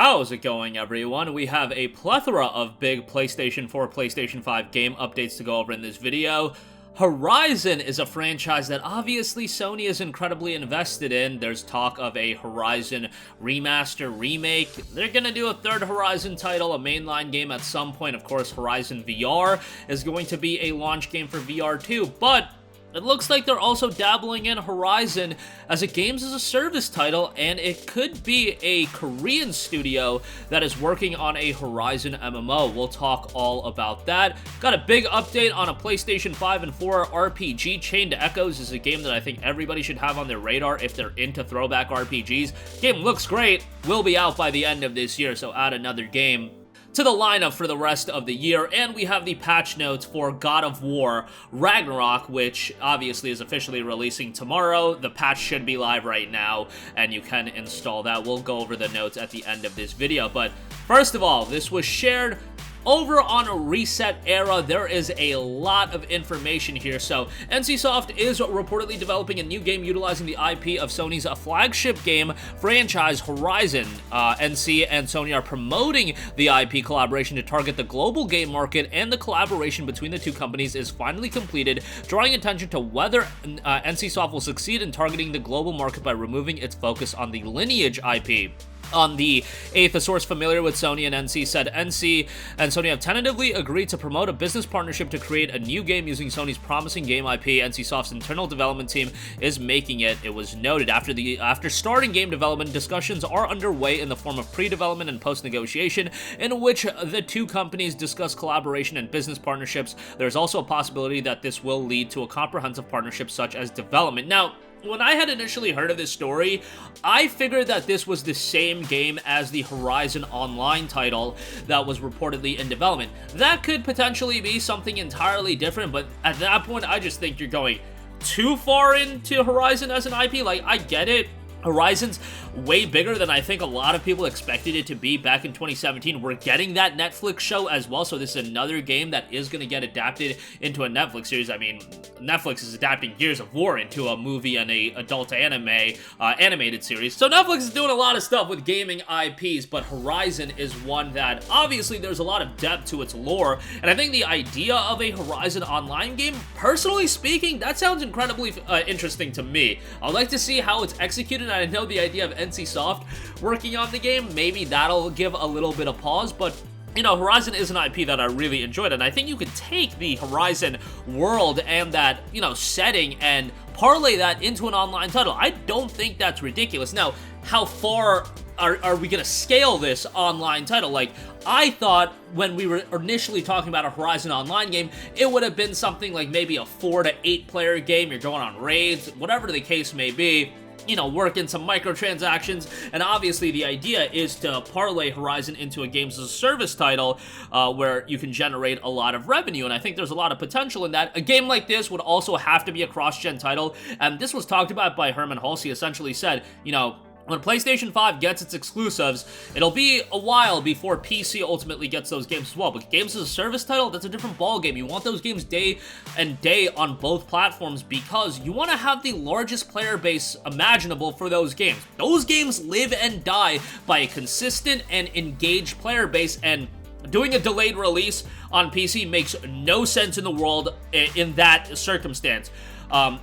How's it going, everyone? We have a plethora of big PlayStation 4, PlayStation 5 game updates to go over in this video. Horizon is a franchise that obviously Sony is incredibly invested in. There's talk of a Horizon remaster, remake. They're gonna do a third Horizon title, a mainline game at some point. Of course, Horizon VR is going to be a launch game for VR too, but it looks like they're also dabbling in Horizon as a games-as-a-service title, and it could be a Korean studio that is working on a Horizon MMO. We'll talk all about that. Got a big update on a PlayStation 5 and 4 RPG. Chained Echoes is a game that I think everybody should have on their radar if they're into throwback RPGs. Game looks great, will be out by the end of this year, so add another game to the lineup for the rest of the year. And we have the patch notes for God of War Ragnarok, which obviously is officially releasing tomorrow. The patch should be live right now, and you can install that. We'll go over the notes at the end of this video. But first of all, this was shared over on Reset Era. There is a lot of information here. So NCSoft is reportedly developing a new game utilizing the IP of Sony's flagship game franchise Horizon. NC and Sony are promoting the IP collaboration to target the global game market, and the collaboration between the two companies is finally completed, drawing attention to whether NCSoft will succeed in targeting the global market by removing its focus on the Lineage IP. On the 8th, a source familiar with Sony and NC said NC and Sony have tentatively agreed to promote a business partnership to create a new game using Sony's promising game IP. NCSoft's internal development team is making it. It was noted after starting game development, discussions are underway in the form of pre-development and post-negotiation, in which the two companies discuss collaboration and business partnerships. There's also a possibility that this will lead to a comprehensive partnership such as development. Now, when I had initially heard of this story, I figured that this was the same game as the Horizon Online title that was reportedly in development. That could potentially be something entirely different, but at that point, I just think you're going too far into Horizon as an IP. Like, I get it. Horizon's way bigger than I think a lot of people expected it to be back in 2017. We're getting that Netflix show as well, so this is another game that is going to get adapted into a Netflix series. I mean, Netflix is adapting Gears of War into a movie and a adult animated series. So Netflix is doing a lot of stuff with gaming IPs, but Horizon is one that obviously there's a lot of depth to its lore, and I think the idea of a Horizon Online game, personally speaking, that sounds incredibly interesting to me. I'd like to see how it's executed. I know the idea of NCSoft working on the game, maybe that'll give a little bit of pause, but you know, Horizon is an IP that I really enjoyed, and I think you could take the Horizon world and that, you know, setting and parlay that into an online title. I don't think that's ridiculous. Now, how far are we gonna scale this online title? Like, I thought when we were initially talking about a Horizon Online game, it would have been something like maybe a 4 to 8 player game. You're going on raids, whatever the case may be. You know, work in some microtransactions, and obviously the idea is to parlay Horizon into a games-as-a-service title where you can generate a lot of revenue, and I think there's a lot of potential in that. A game like this would also have to be a cross-gen title, and this was talked about by Herman Hulse. He essentially said, you know, when PlayStation 5 gets its exclusives, it'll be a while before PC ultimately gets those games as well. But games as a service title, that's a different ballgame. You want those games day and day on both platforms because you want to have the largest player base imaginable for those games. Those games live and die by a consistent and engaged player base, and doing a delayed release on PC makes no sense in the world in that circumstance.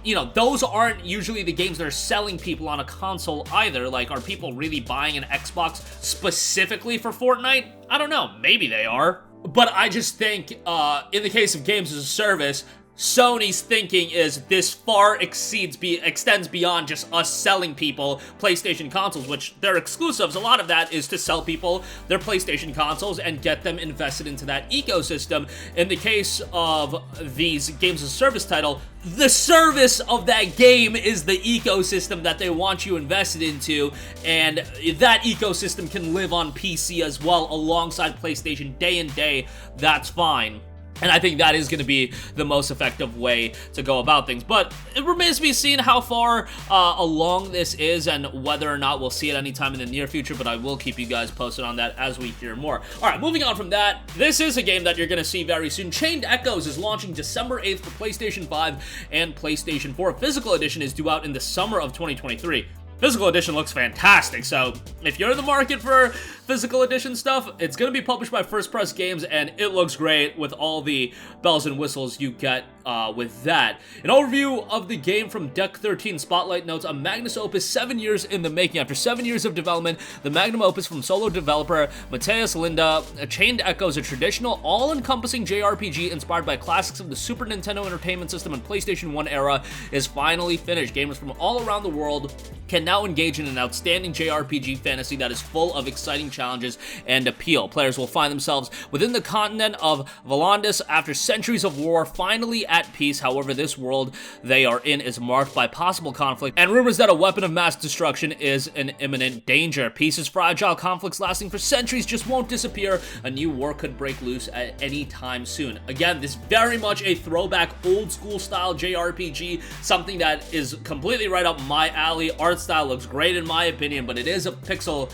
You know, those aren't usually the games that are selling people on a console either. Like, are people really buying an Xbox specifically for Fortnite? I don't know. Maybe they are. But I just think, in the case of games as a service, Sony's thinking is this far extends beyond just us selling people PlayStation consoles, which their exclusives, a lot of that is to sell people their PlayStation consoles and get them invested into that ecosystem. In the case of these games as a service title, the service of that game is the ecosystem that they want you invested into, and that ecosystem can live on PC as well alongside PlayStation day and day. That's fine. And I think that is going to be the most effective way to go about things. But it remains to be seen how far along this is and whether or not we'll see it anytime in the near future. But I will keep you guys posted on that as we hear more. All right, moving on from that, this is a game that you're going to see very soon. Chained Echoes is launching December 8th for PlayStation 5 and PlayStation 4. Physical edition is due out in the summer of 2023. Physical edition looks fantastic, so if you're in the market for physical edition stuff, it's going to be published by First Press Games, and it looks great with all the bells and whistles you get with that. An overview of the game from Deck 13 Spotlight notes a Magnus Opus 7 years in the making. After 7 years of development, the Magnum Opus from solo developer Matthias Linda, Chained Echoes, a traditional, all-encompassing JRPG inspired by classics of the Super Nintendo Entertainment System and PlayStation 1 era, is finally finished. Gamers from all around the world can now engage in an outstanding JRPG fantasy that is full of exciting challenges and appeal. Players will find themselves within the continent of Volandis after centuries of war, finally at peace. However, this world they are in is marked by possible conflict and rumors that a weapon of mass destruction is an imminent danger. Peace is fragile. Conflicts lasting for centuries just won't disappear. A new war could break loose at any time soon. Again, this very much a throwback, old school style JRPG, something that is completely right up my alley. Art style looks great in my opinion, but it is a pixel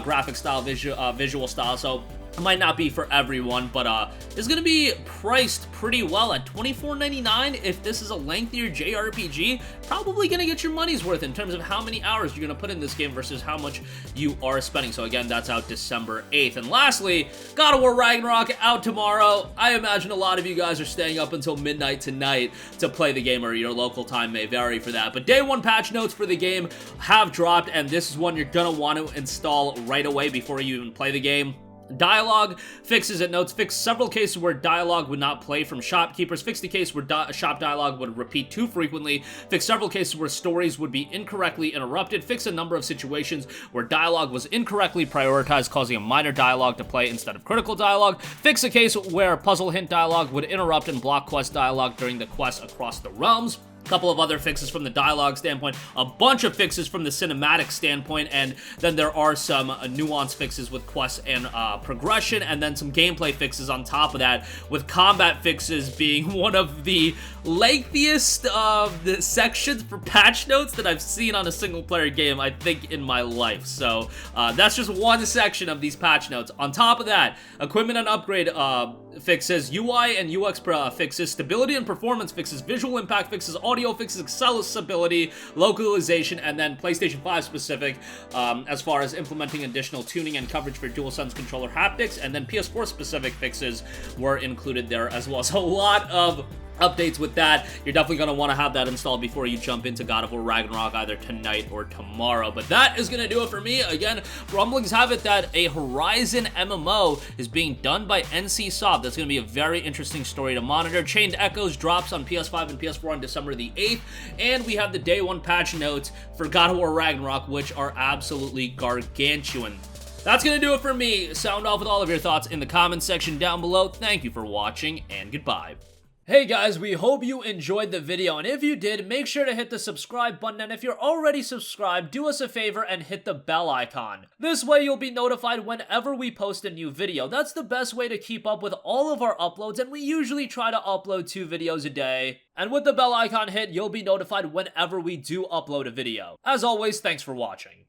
graphic style, visual style, so it might not be for everyone, but it's going to be priced pretty well at $24.99. If this is a lengthier JRPG, probably going to get your money's worth in terms of how many hours you're going to put in this game versus how much you are spending. So again, that's out December 8th. And lastly, God of War Ragnarok out tomorrow. I imagine a lot of you guys are staying up until midnight tonight to play the game, or your local time may vary for that. But day one patch notes for the game have dropped, and this is one you're going to want to install right away before you even play the game. Dialogue fixes. It notes fix several cases where dialogue would not play from shopkeepers, fix the case where shop dialogue would repeat too frequently, fix several cases where stories would be incorrectly interrupted, fix a number of situations where dialogue was incorrectly prioritized, causing a minor dialogue to play instead of critical dialogue, fix a case where puzzle hint dialogue would interrupt and block quest dialogue during the quest across the realms. Couple of other fixes from the dialogue standpoint, a bunch of fixes from the cinematic standpoint, and then there are some nuance fixes with quests and progression, and then some gameplay fixes on top of that, with combat fixes being one of the lengthiest of the sections for patch notes that I've seen on a single player game, I think, in my life. So that's just one section of these patch notes. On top of that, equipment and upgrade fixes, UI and UX fixes, stability and performance fixes, visual impact fixes, audio fixes, accessibility, localization, and then PlayStation 5 specific as far as implementing additional tuning and coverage for DualSense controller haptics, and then PS4 specific fixes were included there as well. So a lot of updates with that. You're definitely going to want to have that installed before you jump into God of War Ragnarok either tonight or tomorrow. But that is going to do it for me. Again, rumblings have it that a Horizon MMO is being done by NC Soft. That's going to be a very interesting story to monitor. Chained Echoes drops on PS5 and PS4 on December the 8th, and we have the day one patch notes for God of War Ragnarok, which are absolutely gargantuan. That's going to do it for me. Sound off with all of your thoughts in the comments section down below. Thank you for watching, and goodbye. Hey guys, we hope you enjoyed the video, and if you did, make sure to hit the subscribe button, and if you're already subscribed, do us a favor and hit the bell icon. This way you'll be notified whenever we post a new video. That's the best way to keep up with all of our uploads, and we usually try to upload 2 videos a day. And with the bell icon hit, you'll be notified whenever we do upload a video. As always, thanks for watching.